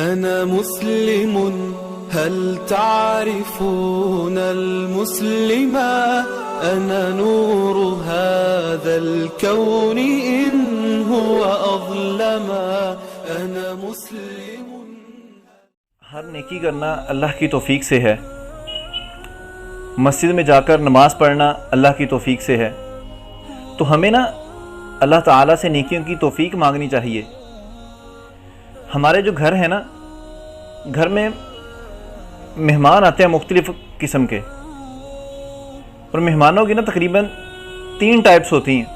أنا مسلم هل تعرفون المسلما أنا نور هذا الكون إن هو أظلما أنا مسلم. ہر نیکی کرنا اللہ کی توفیق سے ہے، مسجد میں جا کر نماز پڑھنا اللہ کی توفیق سے ہے، تو ہمیں نا اللہ تعالیٰ سے نیکیوں کی توفیق مانگنی چاہیے۔ ہمارے جو گھر ہیں نا، گھر میں مہمان آتے ہیں مختلف قسم کے، اور مہمانوں کی نا تقریباً 3 ٹائپس ہوتی ہیں۔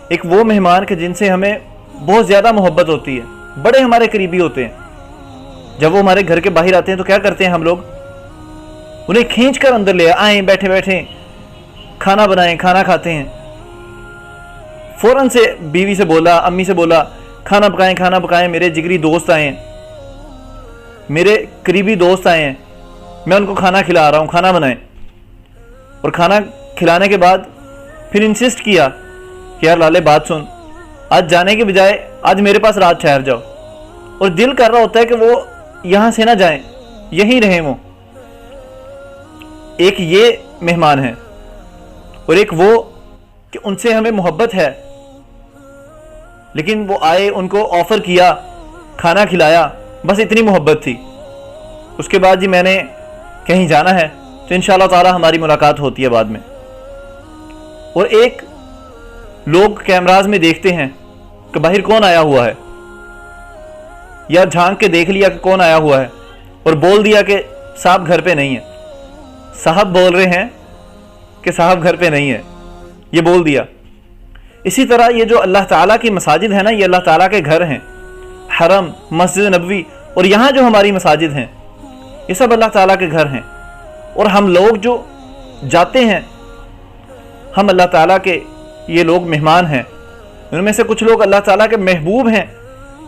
ایک وہ مہمان کہ جن سے ہمیں بہت زیادہ محبت ہوتی ہے، بڑے ہمارے قریبی ہوتے ہیں، جب وہ ہمارے گھر کے باہر آتے ہیں تو کیا کرتے ہیں ہم لوگ؟ انہیں کھینچ کر اندر لے آئیں، بیٹھے بیٹھے کھانا بنائیں، کھانا کھاتے ہیں۔ فوراً سے بیوی سے بولا، امی سے بولا، کھانا پکائیں کھانا پکائیں، میرے جگری دوست آئے ہیں، میرے قریبی دوست آئے ہیں، میں ان کو کھانا کھلا رہا ہوں، کھانا بنائیں۔ اور کھانا کھلانے کے بعد پھر انسسٹ کیا کہ یار لالے بات سن، آج جانے کے بجائے آج میرے پاس رات ٹھہر جاؤ، اور دل کر رہا ہوتا ہے کہ وہ یہاں سے نہ جائیں، یہیں رہیں وہ۔ ایک یہ مہمان ہے، اور ایک وہ کہ ان سے ہمیں محبت ہے، لیکن وہ آئے، ان کو آفر کیا، کھانا کھلایا، بس اتنی محبت تھی۔ اس کے بعد جی میں نے کہیں جانا ہے تو انشاءاللہ تعالی ہماری ملاقات ہوتی ہے بعد میں۔ اور ایک لوگ کیمراز میں دیکھتے ہیں کہ باہر کون آیا ہوا ہے، یا جھانک کے دیکھ لیا کہ کون آیا ہوا ہے، اور بول دیا کہ صاحب گھر پہ نہیں ہے۔ صاحب بول رہے ہیں کہ صاحب گھر پہ نہیں ہے، یہ بول دیا۔ اسی طرح یہ جو اللہ تعالیٰ کی مساجد ہے نا، یہ اللہ تعالیٰ کے گھر ہیں، حرم، مسجد نبوی، اور یہاں جو ہماری مساجد ہیں یہ سب اللہ تعالیٰ کے گھر ہیں۔ اور ہم لوگ جو جاتے ہیں، ہم اللہ تعالیٰ کے یہ لوگ مہمان ہیں، ان میں سے کچھ لوگ اللہ تعالیٰ کے محبوب ہیں،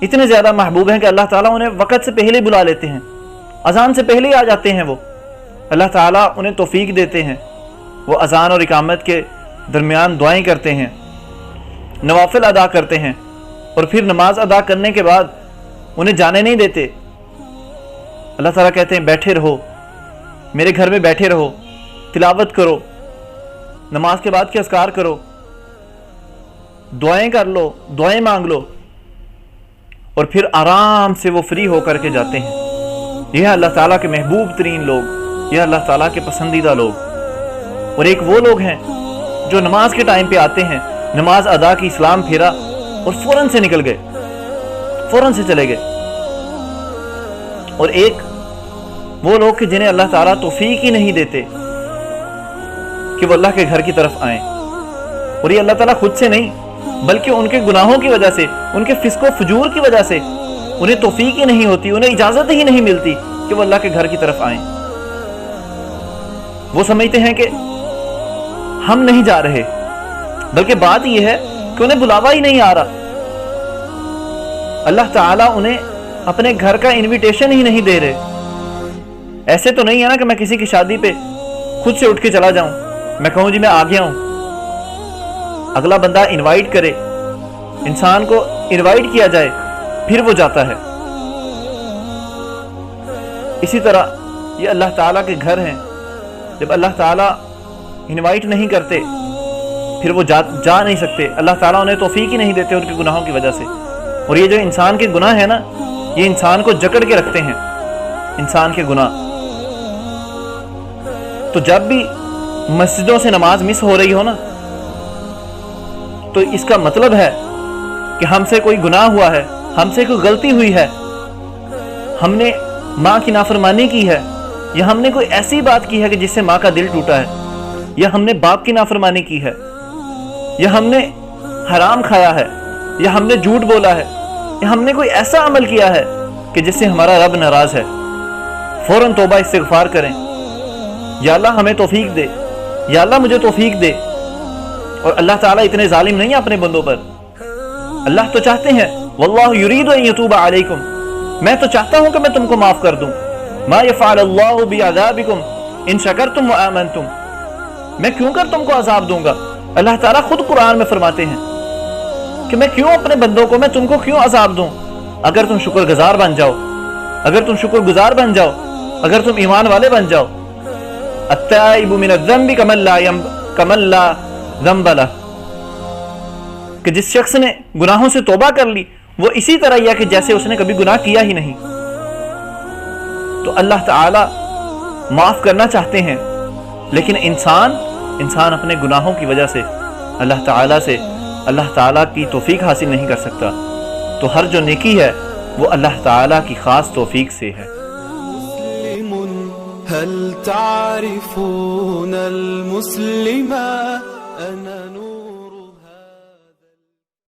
اتنے زیادہ محبوب ہیں کہ اللہ تعالیٰ انہیں وقت سے پہلے بلا لیتے ہیں، اذان سے پہلے ہی آ جاتے ہیں وہ۔ اللہ تعالیٰ انہیں توفیق دیتے ہیں، وہ اذان اور اقامت کے درمیان دعائیں کرتے ہیں، نوافل ادا کرتے ہیں، اور پھر نماز ادا کرنے کے بعد انہیں جانے نہیں دیتے۔ اللہ تعالیٰ کہتے ہیں بیٹھے رہو، میرے گھر میں بیٹھے رہو، تلاوت کرو، نماز کے بعد کے اذکار کرو، دعائیں کر لو، دعائیں مانگ لو، اور پھر آرام سے وہ فری ہو کر کے جاتے ہیں۔ یہ ہے اللہ تعالیٰ کے محبوب ترین لوگ، یہ اللہ تعالیٰ کے پسندیدہ لوگ۔ اور ایک وہ لوگ ہیں جو نماز کے ٹائم پہ آتے ہیں، نماز ادا کی، اسلام پھیرا، اور فوراً سے نکل گئے، فوراً سے چلے گئے۔ اور ایک وہ لوگ کہ جنہیں اللہ تعالیٰ توفیق ہی نہیں دیتے کہ وہ اللہ کے گھر کی طرف آئیں، اور یہ اللہ تعالیٰ خود سے نہیں بلکہ ان کے گناہوں کی وجہ سے، ان کے فسق و فجور کی وجہ سے انہیں توفیق ہی نہیں ہوتی، انہیں اجازت ہی نہیں ملتی کہ وہ اللہ کے گھر کی طرف آئیں۔ وہ سمجھتے ہیں کہ ہم نہیں جا رہے، بلکہ بات یہ ہے کہ انہیں بلاوا ہی نہیں آ رہا۔ اللہ تعالیٰ انہیں اپنے گھر کا انویٹیشن ہی نہیں دے رہے۔ ایسے تو نہیں ہے نا کہ میں کسی کی شادی پہ خود سے اٹھ کے چلا جاؤں، میں کہوں جی میں آ گیا ہوں۔ اگلا بندہ انوائٹ کرے، انسان کو انوائٹ کیا جائے، پھر وہ جاتا ہے۔ اسی طرح یہ اللہ تعالیٰ کے گھر ہیں، جب اللہ تعالیٰ انوائٹ نہیں کرتے پھر وہ جا نہیں سکتے، اللہ تعالیٰ انہیں توفیق ہی نہیں دیتے ان کے گناہوں کی وجہ سے۔ اور یہ جو انسان کے گناہ ہیں نا، یہ انسان کو جکڑ کے رکھتے ہیں، انسان کے گناہ۔ تو جب بھی مسجدوں سے نماز مس ہو رہی ہو نا، تو اس کا مطلب ہے کہ ہم سے کوئی گناہ ہوا ہے، ہم سے کوئی غلطی ہوئی ہے، ہم نے ماں کی نافرمانی کی ہے، یا ہم نے کوئی ایسی بات کی ہے کہ جس سے ماں کا دل ٹوٹا ہے، یا ہم نے باپ کی نافرمانی کی ہے، یا ہم نے حرام کھایا ہے، یا ہم نے جھوٹ بولا ہے، یا ہم نے کوئی ایسا عمل کیا ہے کہ جس سے ہمارا رب ناراض ہے۔ فوراً توبہ استغفار کریں، یا اللہ ہمیں توفیق دے، یا اللہ مجھے توفیق دے۔ اور اللہ تعالیٰ اتنے ظالم نہیں ہیں اپنے بندوں پر، اللہ تو چاہتے ہیں واللہ یرید ان یتوب علیکم، میں تو چاہتا ہوں کہ میں تم کو معاف کر دوں۔ ما یفعل اللہ بعذابکم ان شکرتم وآمنتم، میں کیوں کر تم کو عذاب دوں گا؟ اللہ تعالیٰ خود قرآن میں فرماتے ہیں کہ میں کیوں اپنے بندوں کو، میں تم کو کیوں عذاب دوں اگر تم شکر گزار بن جاؤ۔ اگر تم شکر گزار بن جاؤ، اگر تم ایمان والے بن جاؤ، التائب من الذنب کمن لا ذنب لہ، کہ جس شخص نے گناہوں سے توبہ کر لی وہ اسی طرح ہی ہے کہ جیسے اس نے کبھی گناہ کیا ہی نہیں۔ تو اللہ تعالی معاف کرنا چاہتے ہیں، لیکن انسان اپنے گناہوں کی وجہ سے اللہ تعالی کی توفیق حاصل نہیں کر سکتا۔ تو ہر جو نیکی ہے وہ اللہ تعالی کی خاص توفیق سے ہے۔ هل تعرفون المسلم أنا